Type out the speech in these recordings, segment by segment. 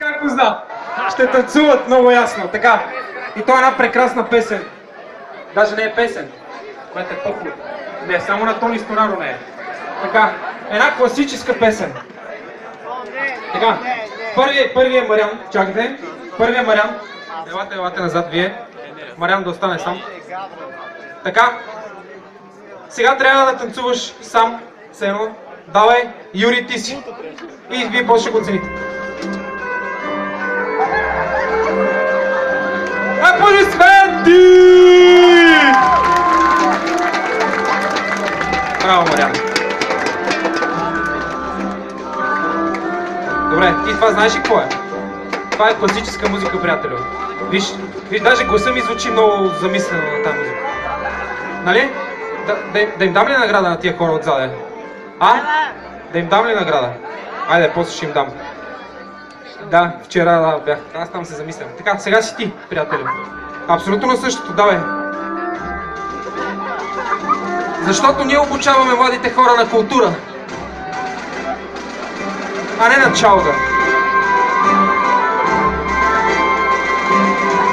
Как го знам? Ще танцуват много ясно, така. И то е една прекрасна песен. Даже не е песен, което е по-хубаво. Не, само на Тони Стораро не е. Така, една класическа песен. Така, първият Мариан, чакайте. Първият Мариан. Елате назад вие. Мариан да остане сам. Така. Сега трябва да танцуваш сам, все едно. Давай, Юри, ти си. И вие после ще го оцените. Аплодисменти! Браво, Мариан. Добре, ти това знаеш ли какво е? Това е класическа музика, приятелю. Виж, даже гласа ми звучи много замислено на тази музика. Нали? Да им дам ли награда на тия хора отзаде? А? Да им дам ли награда? Айде, после ще им дам. Да, вчера бях. Аз там се замислям. Така, сега си ти, приятелю. Абсолютно на същото, давай. Защото ние обучаваме младите хора на култура. А не на чалга.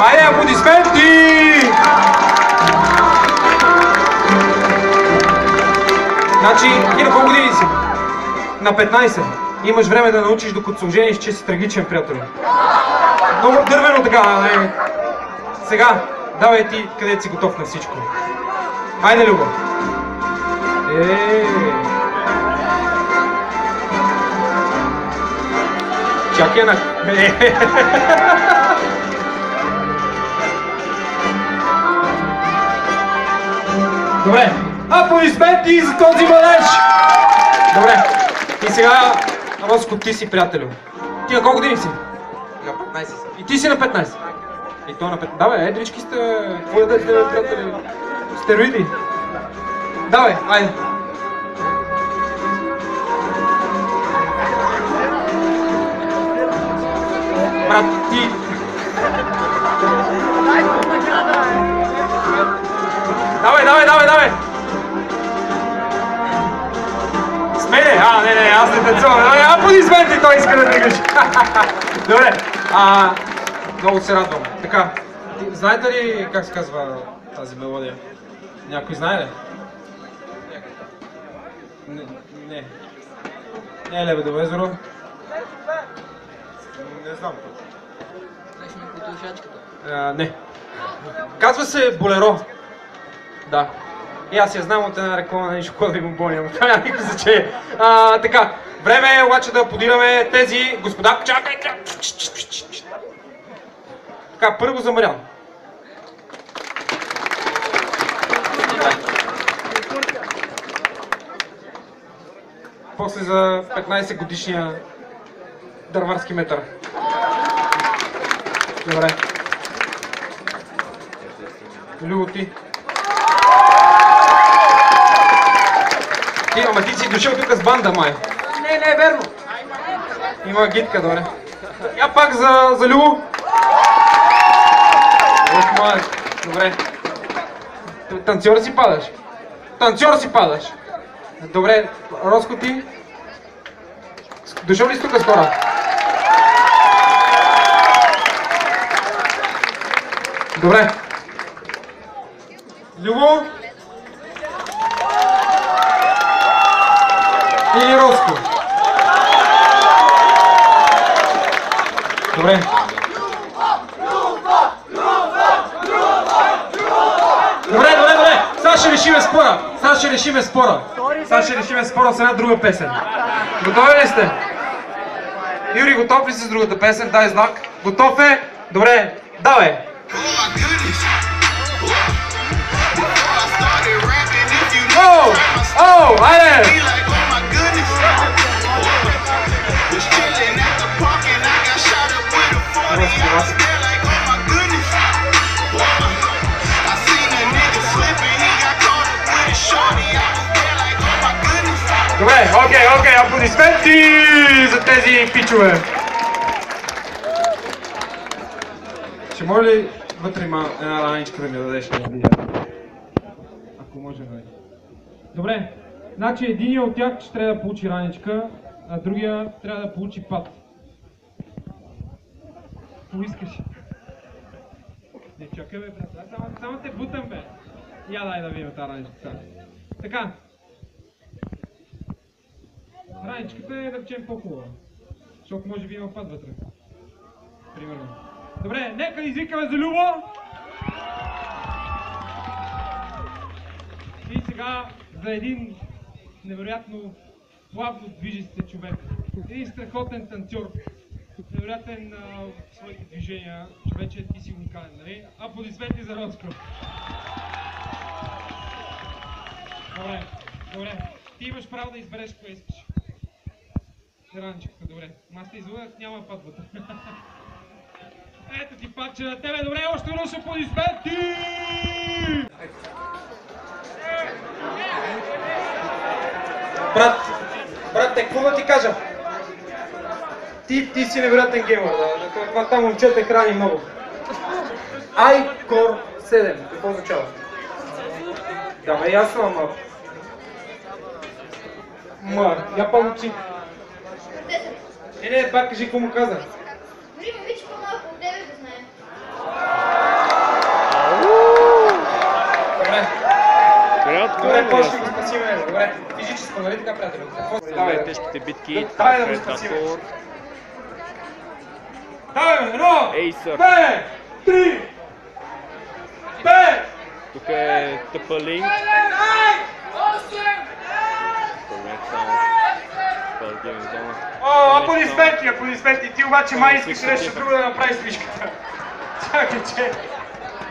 Айде, аплодисменти! Значи, ти на колко години си? На 15. Имаш време да научиш, докато се ожениш, че си трагичен, приятел. Много дървено така, не. Сега, давай ти, където си готов на всичко. Айде, Люба. Чакай на... Добре, аплодисменти за този младеж! Добре, и сега, Роско, ти си, приятелю. Ти на колко години си? На 15. И ти си на 15? И то на 15. Давай, едрички сте, какво да сте, приятели? Стероиди. Давай, айде. Брат, ти... Давай! Смене? Не, аз не танцувам. Аплодисменти, той иска да тръгаш. Добре, много се радвам. Така, знаете ли как се казва тази мелодия? Някой знае ли? Не. Не е Лебедово езеро? Не знам. Не. Казва се Болеро. Да. И аз я знам от една реклама на шоколадови бомбони, но това няма никакво значение. Така, време е обаче да аплодираме тези господа. Чакайте! Така, първо за Мариан. После за 15 годишния дърварски метър. Добре. Любо, ти. Ама ти си дошъл тук с банда, май. Не е верно. Има гитка, добре. Я пак за Любо. Добре. Танцор си падаш. Добре, Роско, ти. Дошъл ли си тук скоро? Добре. Любо. Или Роско? Добре. Добре. Сега ще решиме спора с една друга песен. Готови ли сте? Юри, готов ли си с другата песен? Дай знак. Готов е? Добре, давай. Айде! Добре, окей, аплодисменти за тези пичове. Ще може ли вътре има една раничка да ми дадеш? Ако може, нали? Добре, значи единият от тях ще трябва да получи раничка, а другия трябва да получи пат. Поискаш. Не чакай бе, брат. Само те бутам бе. Я дай да видим тази раничката. Така. Раничката е да речем по-хубава. Защото може би има път вътре. Примерно. Добре, нека извикаме за Любо. И сега за един невероятно плавно движещ се човек. Един страхотен танцор. Невероятен в своите движения. Човече ти си уникален, нали? Аплодисменти за Роцко. Добре. Ти имаш право да избереш кое искаш. Ранчиката, добре. Аз те излъгах, няма път вътре. Ето ти паче на тебе, добре, още веднъж аплодисменти! Брат, какво да ти кажа? Ти си невероятен геймър, да. Там момчета храни много. iCore 7, какво означава? Да, ме ясно, ама... Я помолчи. Не, пак кажи какво му каза. Дори момиче по-малко от тебе да знае. Добре, после ще го спасим него. Добре, физическо, нали така, приятели? Давай тежките битки. Давай да го спасим. Давай, едно, Acer. 2, 3, 5. Тук е Тъпалинг. Аплодисменти, ти обаче май искаш нещо друго да направиш с мишката. Чакай, че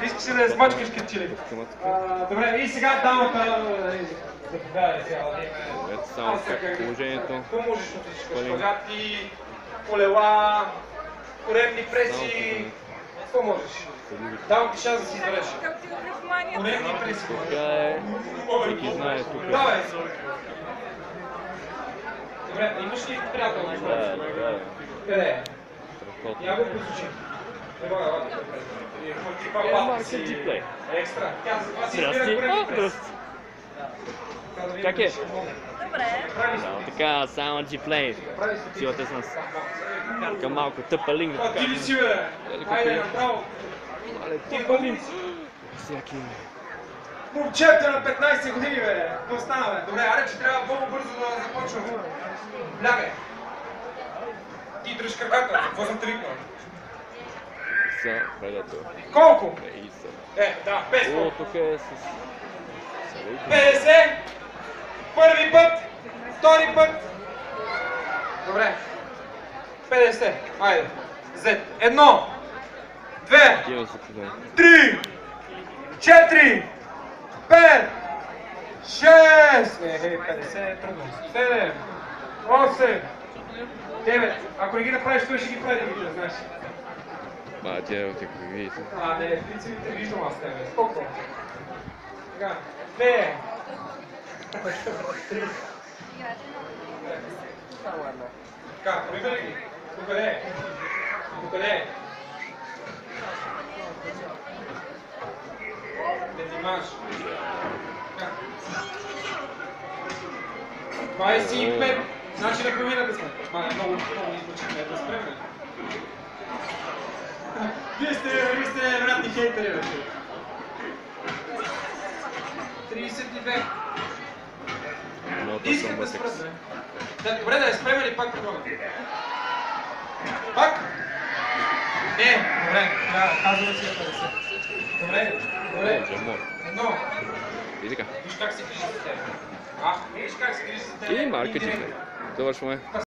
искаш да я смачкаш като чили. Добре, и сега дамата... Заповядай сега, Ето само как е положението. Какво можеш да всичко? Шпагати, колела, коремни преси... Какво можеш? Давам ти шанс да си избереш. Коремни преси. Тук е... Всеки знае тук е. Давай! Добре, имаш ли приятел? Да. Къде е? Страхотно. Я го послушай. Маркет диплей. Екстра. Тя за това си Здрасти. избира коремни преси. Как е? Добре. Така, само G-Play. Силата с нас. Така малко Тъпалинг. Ти ли си бе? Хайде, направо. Тъпалинг. Всяки... Момчета на 15 години бе. Какво стана бе? Добре, аре, че трябва много бързо да започвам. Лягай. Ти дръж краката. Какво съм те викнал? Са, предател. Колко? Иса. Да, 500. О, тук е с... 50. Първи път. Втори път. Добре. 50. Айде. Z. 1. 2. Тия се познава. 3. 4. 5. 6. 50 е трудно. 7. 8. 9. Ако не ги направиш, той ще ги прави да ги да знаеш. Ба, тя от ако ги видите. Не, в принцип те виждам аз тебе. Колко? Така. 2. Така, пробивали ги? Докъде е? Докъде е? Не ти маш. Така. 25. Значи на половината сме. Много измъчихме да спреме. Вие сте вратни хейтери, бе. 32. Искам да спрат, бе. Добре, да я спреме ли пак такова? Пак? Не, добре, казваме си 50. Добре. Едно. И така. Виж как се грижи за теб. Виж как се грижи за теб. И маркетинг. Завършваме.